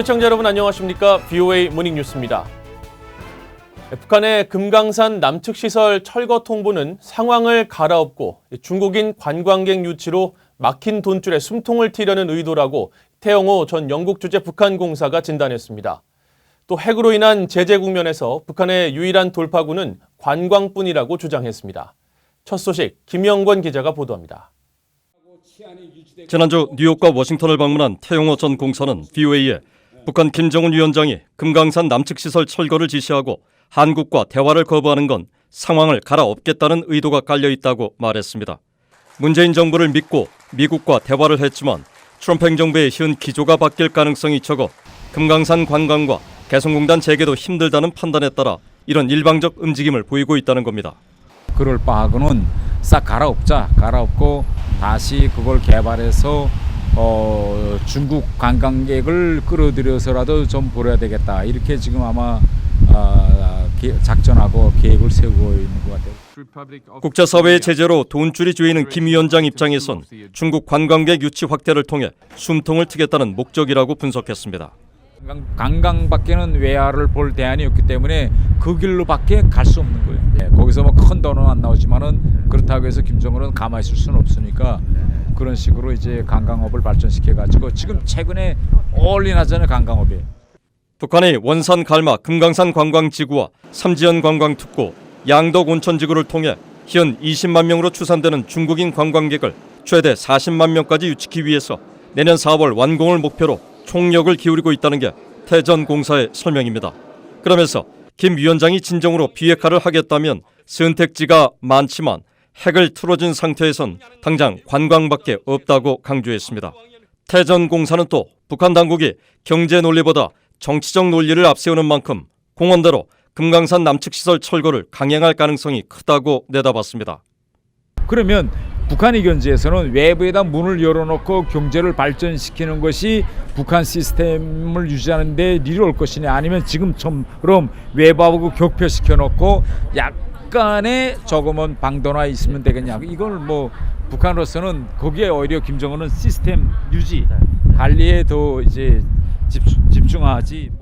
시청자 여러분 안녕하십니까? VOA 모닝뉴스입니다. 북한의 금강산 남측 시설 철거 통보는 상황을 갈아엎고 중국인 관광객 유치로 막힌 돈줄에 숨통을 트이려는 의도라고 태영호 전 영국 주재 북한 공사가 진단했습니다. 또 핵으로 인한 제재 국면에서 북한의 유일한 돌파구는 관광뿐이라고 주장했습니다. 첫 소식 김영권 기자가 보도합니다. 지난주 뉴욕과 워싱턴을 방문한 태영호 전 공사는 VOA에 북한 김정은 위원장이 금강산 남측 시설 철거를 지시하고 한국과 대화를 거부하는 건 상황을 갈아엎겠다는 의도가 깔려 있다고 말했습니다. 문재인 정부를 믿고 미국과 대화를 했지만 트럼프 행정부의 현 기조가 바뀔 가능성이 적어 금강산 관광과 개성공단 재개도 힘들다는 판단에 따라 이런 일방적 움직임을 보이고 있다는 겁니다. 그럴 바하고는 싹 갈아엎고 다시 그걸 개발해서 중국 관광객을 끌어들여서라도 좀 보려야 되겠다. 이렇게 지금 아마 작전하고 계획을 세우고 있는 것 같아요. 국제사회의 제재로 돈줄이 조이는 김 위원장 입장에선 중국 관광객 유치 확대를 통해 숨통을 트겠다는 목적이라고 분석했습니다. 관광밖에는 외화를 볼 대안이 없기 때문에 그 길로밖에 갈 수 없는 거예요. 네, 거기서 뭐 큰 돈은 안 나오지만은 그렇다고 해서 김정은은 가만히 있을 수는 없으니까 그런 식으로 이제 관광업을 발전시켜가지고 지금 최근에 올인하잖아요, 관광업이. 북한이 원산 갈마 금강산 관광지구와 삼지연 관광특구, 양덕 온천지구를 통해 현 20만 명으로 추산되는 중국인 관광객을 최대 40만 명까지 유치하기 위해서 내년 4월 완공을 목표로 총력을 기울이고 있다는 게 태 전 공사의 설명입니다. 그러면서 김 위원장이 진정으로 비핵화를 하겠다면 선택지가 많지만 핵을 틀어진 상태에선 당장 관광밖에 없다고 강조했습니다. 태 전 공사는 또 북한 당국이 경제 논리보다 정치적 논리를 앞세우는 만큼 공언대로 금강산 남측 시설 철거를 강행할 가능성이 크다고 내다봤습니다. 그러면 북한의 견지에서는 외부에다 문을 열어놓고 경제를 발전시키는 것이 북한 시스템을 유지하는 데 이로울 것이냐, 아니면 지금처럼 외부하고 격표시켜놓고 약간의 조금은 방도나 있으면 되겠냐. 이걸 뭐 북한으로서는 거기에 오히려 김정은은 시스템 유지 관리에 더 이제 집중하지.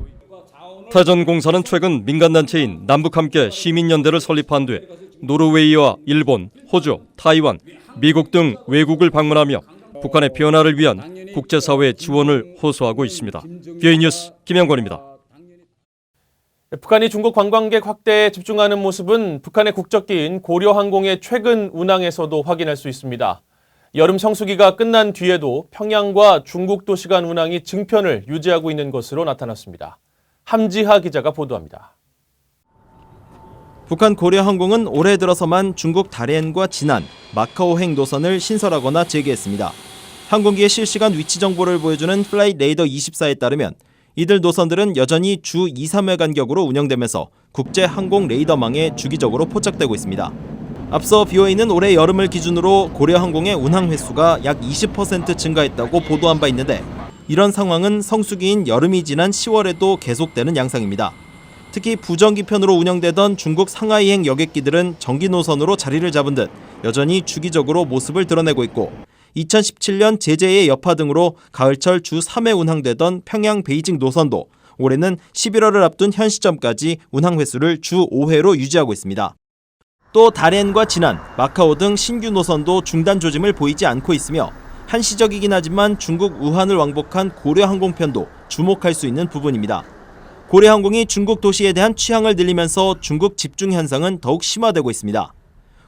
태 전 공사는 최근 민간단체인 남북함께 시민연대를 설립한 뒤 노르웨이와 일본, 호주, 타이완, 미국 등 외국을 방문하며 북한의 변화를 위한 국제사회의 지원을 호소하고 있습니다. VOA 뉴스 김영권입니다. 북한이 중국 관광객 확대에 집중하는 모습은 북한의 국적기인 고려항공의 최근 운항에서도 확인할 수 있습니다. 여름 성수기가 끝난 뒤에도 평양과 중국 도시 간 운항이 증편을 유지하고 있는 것으로 나타났습니다. 함지하 기자가 보도합니다. 북한 고려항공은 올해 들어서만 중국 다롄과 진안, 마카오행 노선을 신설하거나 재개했습니다. 항공기의 실시간 위치 정보를 보여주는 플라잇 레이더 24에 따르면 이들 노선들은 여전히 주 2, 3회 간격으로 운영되면서 국제 항공 레이더망에 주기적으로 포착되고 있습니다. 앞서 BOA는 올해 여름을 기준으로 고려항공의 운항 횟수가 약 20% 증가했다고 보도한 바 있는데 이런 상황은 성수기인 여름이 지난 10월에도 계속되는 양상입니다. 특히 부정기편으로 운영되던 중국 상하이행 여객기들은 정기 노선으로 자리를 잡은 듯 여전히 주기적으로 모습을 드러내고 있고 2017년 제재의 여파 등으로 가을철 주 3회 운항되던 평양 베이징 노선도 올해는 11월을 앞둔 현 시점까지 운항 횟수를 주 5회로 유지하고 있습니다. 또 다롄과 진안, 마카오 등 신규 노선도 중단 조짐을 보이지 않고 있으며 한시적이긴 하지만 중국 우한을 왕복한 고려항공편도 주목할 수 있는 부분입니다. 고려항공이 중국 도시에 대한 취향을 늘리면서 중국 집중 현상은 더욱 심화되고 있습니다.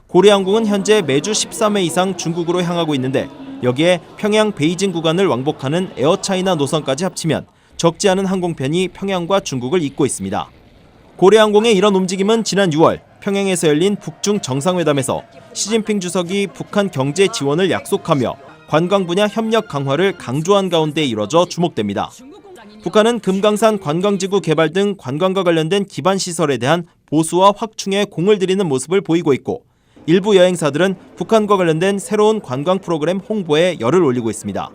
고려항공은 현재 매주 13회 이상 중국으로 향하고 있는데 여기에 평양 베이징 구간을 왕복하는 에어차이나 노선까지 합치면 적지 않은 항공편이 평양과 중국을 잇고 있습니다. 고려항공의 이런 움직임은 지난 6월 평양에서 열린 북중 정상회담에서 시진핑 주석이 북한 경제 지원을 약속하며 관광 분야 협력 강화를 강조한 가운데 이뤄져 주목됩니다. 북한은 금강산 관광지구 개발 등 관광과 관련된 기반시설에 대한 보수와 확충에 공을 들이는 모습을 보이고 있고 일부 여행사들은 북한과 관련된 새로운 관광 프로그램 홍보에 열을 올리고 있습니다.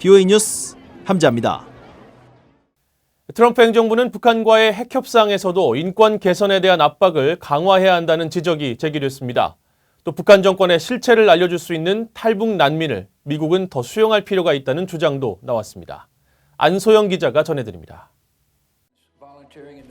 VOA 뉴스 함지하입니다. 트럼프 행정부는 북한과의 핵 협상에서도 인권 개선에 대한 압박을 강화해야 한다는 지적이 제기됐습니다. 또 북한 정권의 실체를 알려줄 수 있는 탈북 난민을 미국은 더 수용할 필요가 있다는 주장도 나왔습니다. 안소영 기자가 전해드립니다.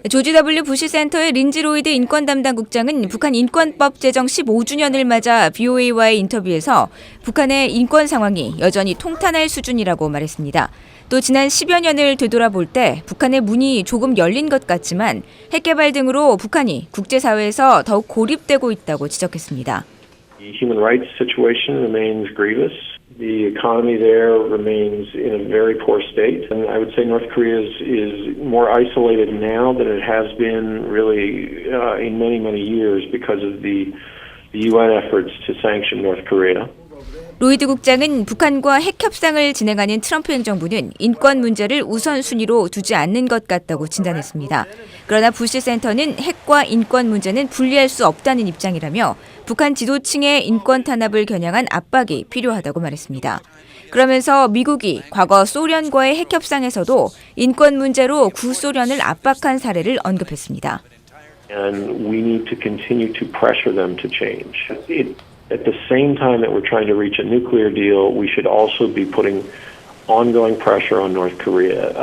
조지 W. 부시 센터의 린지 로이드 인권 담당 국장은 북한 인권법 제정 15주년을 맞아 VOA와의 인터뷰에서 북한의 인권 상황이 여전히 통탄할 수준이라고 말했습니다. 또 지난 10여 년을 되돌아볼 때 북한의 문이 조금 열린 것 같지만 핵 개발 등으로 북한이 국제사회에서 더욱 고립되고 있다고 지적했습니다. The human rights situation remains grievous. The economy there remains in a very poor state. And I would say North Korea is more isolated now than it has been really in many, many years because of the UN efforts to sanction North Korea. 로이드 국장은 북한과 핵 협상을 진행하는 트럼프 행정부는 인권 문제를 우선순위로 두지 않는 것 같다고 진단했습니다. 그러나 부시 센터는 핵과 인권 문제는 분리할 수 없다는 입장이라며 북한 지도층의 인권 탄압을 겨냥한 압박이 필요하다고 말했습니다. 그러면서 미국이 과거 소련과의 핵 협상에서도 인권 문제로 구소련을 압박한 사례를 언급했습니다. And we need to continue to pressure them to change. At the same time that we're trying to reach a nuclear deal, we should also be putting ongoing pressure on North Korea.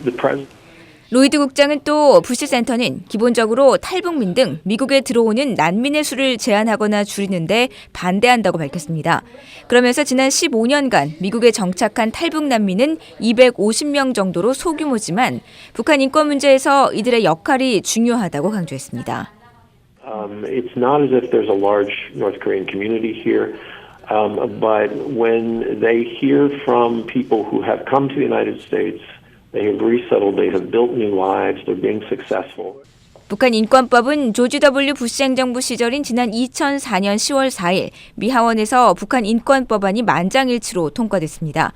The president. 로이드 국장은 또 부시 센터는 기본적으로 탈북민 등 미국에 들어오는 난민의 수를 제한하거나 줄이는데 반대한다고 밝혔습니다. 그러면서 지난 15년간 미국에 정착한 탈북 난민은 250명 정도로 소규모지만 북한 인권 문제에서 이들의 역할이 중요하다고 강조했습니다. It's not as if there's a large North Korean community here, but when they hear from people who have come to the United States, they have resettled, they have built new lives, they're being successful. 북한 인권법은 조지 W. 부시 행정부 시절인 지난 2004년 10월 4일 미 하원에서 북한 인권법안이 만장일치로 통과됐습니다.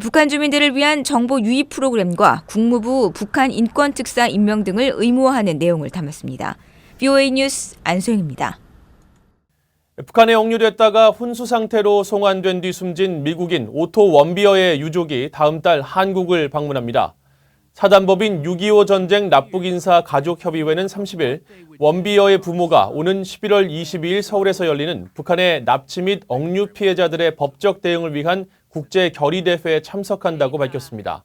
북한 주민들을 위한 정보 유입 프로그램과 국무부 북한 인권특사 임명 등을 의무화하는 내용을 담았습니다. VOA 뉴스 안소영입니다. 북한에 억류됐다가 훈수 상태로 송환된 뒤 숨진 미국인 오토 원비어의 유족이 다음 달 한국을 방문합니다. 사단법인 6.25 전쟁 납북인사 가족협의회는 30일 원비어의 부모가 오는 11월 22일 서울에서 열리는 북한의 납치 및 억류 피해자들의 법적 대응을 위한 국제 결의대회에 참석한다고 밝혔습니다.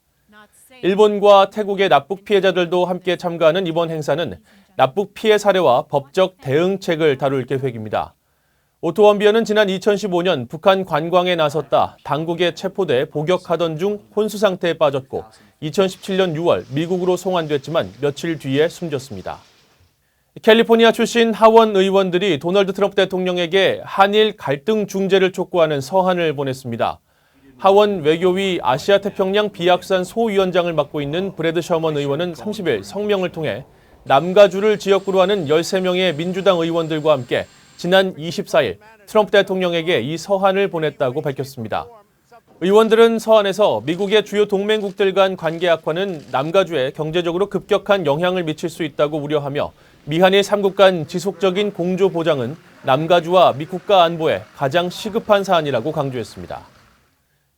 일본과 태국의 납북 피해자들도 함께 참가하는 이번 행사는 납북 피해 사례와 법적 대응책을 다룰 계획입니다. 오토 원비어는 지난 2015년 북한 관광에 나섰다 당국에 체포돼 복역하던 중 혼수 상태에 빠졌고 2017년 6월 미국으로 송환됐지만 며칠 뒤에 숨졌습니다. 캘리포니아 출신 하원 의원들이 도널드 트럼프 대통령에게 한일 갈등 중재를 촉구하는 서한을 보냈습니다. 하원 외교위 아시아태평양 비확산 소위원장을 맡고 있는 브래드 셔먼 의원은 30일 성명을 통해 남가주를 지역구로 하는 13명의 민주당 의원들과 함께 지난 24일 트럼프 대통령에게 이 서한을 보냈다고 밝혔습니다. 의원들은 서한에서 미국의 주요 동맹국들 간 관계 악화는 남가주에 경제적으로 급격한 영향을 미칠 수 있다고 우려하며 미한일 3국 간 지속적인 공조 보장은 남가주와 미 국가 안보에 가장 시급한 사안이라고 강조했습니다.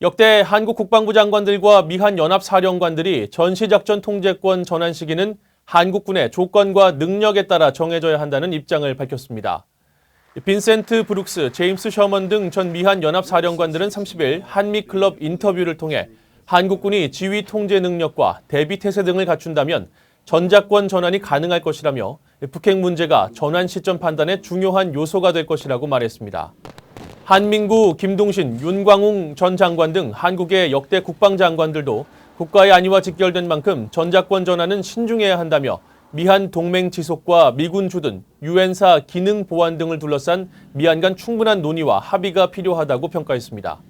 역대 한국 국방부 장관들과 미한 연합사령관들이 전시작전 통제권 전환 시기는 한국군의 조건과 능력에 따라 정해져야 한다는 입장을 밝혔습니다. 빈센트 브룩스, 제임스 셔먼 등 전 미한 연합사령관들은 30일 한미 클럽 인터뷰를 통해 한국군이 지휘 통제 능력과 대비 태세 등을 갖춘다면 전작권 전환이 가능할 것이라며 북핵 문제가 전환 시점 판단의 중요한 요소가 될 것이라고 말했습니다. 한민구, 김동신, 윤광웅 전 장관 등 한국의 역대 국방장관들도 국가의 안위와 직결된 만큼 전작권 전환은 신중해야 한다며 미한 동맹 지속과 미군 주둔, 유엔사 기능 보완 등을 둘러싼 미한 간 충분한 논의와 합의가 필요하다고 평가했습니다.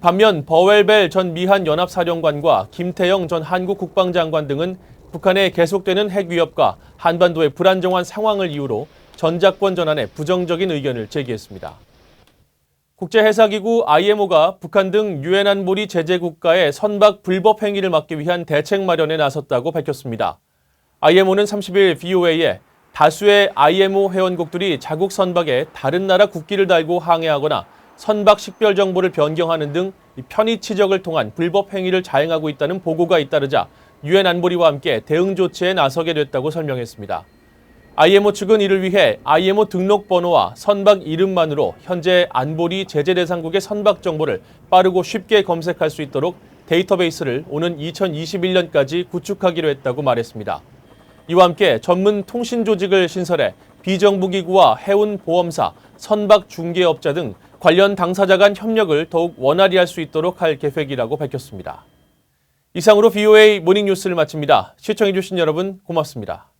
반면 버웰벨 전 미한 연합사령관과 김태영 전 한국 국방장관 등은 북한의 계속되는 핵 위협과 한반도의 불안정한 상황을 이유로 전작권 전환에 부정적인 의견을 제기했습니다. 국제해사기구 IMO가 북한 등 유엔 안보리 제재 국가의 선박 불법 행위를 막기 위한 대책 마련에 나섰다고 밝혔습니다. IMO는 30일 VOA에 다수의 IMO 회원국들이 자국 선박에 다른 나라 국기를 달고 항해하거나 선박 식별 정보를 변경하는 등 편의 치적을 통한 불법 행위를 자행하고 있다는 보고가 잇따르자 유엔 안보리와 함께 대응 조치에 나서게 됐다고 설명했습니다. IMO 측은 이를 위해 IMO 등록 번호와 선박 이름만으로 현재 안보리 제재 대상국의 선박 정보를 빠르고 쉽게 검색할 수 있도록 데이터베이스를 오는 2021년까지 구축하기로 했다고 말했습니다. 이와 함께 전문 통신 조직을 신설해 비정부기구와 해운 보험사, 선박 중개업자 등 관련 당사자 간 협력을 더욱 원활히 할 수 있도록 할 계획이라고 밝혔습니다. 이상으로 VOA 모닝뉴스를 마칩니다. 시청해주신 여러분 고맙습니다.